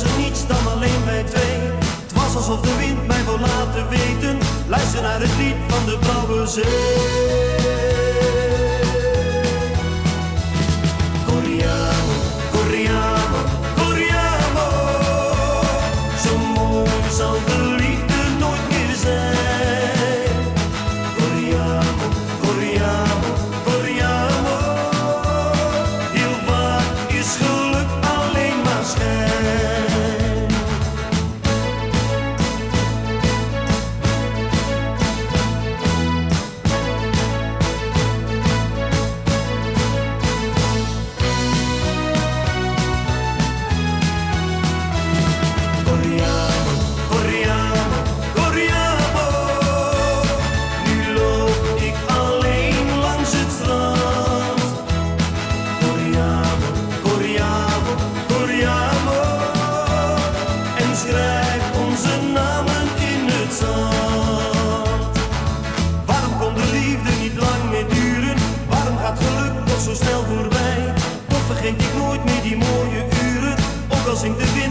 was er niets dan alleen wij twee. Het was alsof de wind mij wou laten weten. Luister naar het lied van de blauwe zee. Corriamo, corriamo, corriamo. Zo mooi zal de liefde nooit meer zijn. Corriamo, corriamo, corriamo. Heel vaak is geluk alleen maar schijn. Corriamo, corriamo, corriamo. Nu loop ik alleen langs het strand. Corriamo, corriamo, corriamo. En schrijf onze namen in het zand. Waarom kon de liefde niet lang meer duren? Waarom gaat geluk toch zo snel voorbij? Toch vergeet ik nooit meer die mooie uren. Ook als ik de wind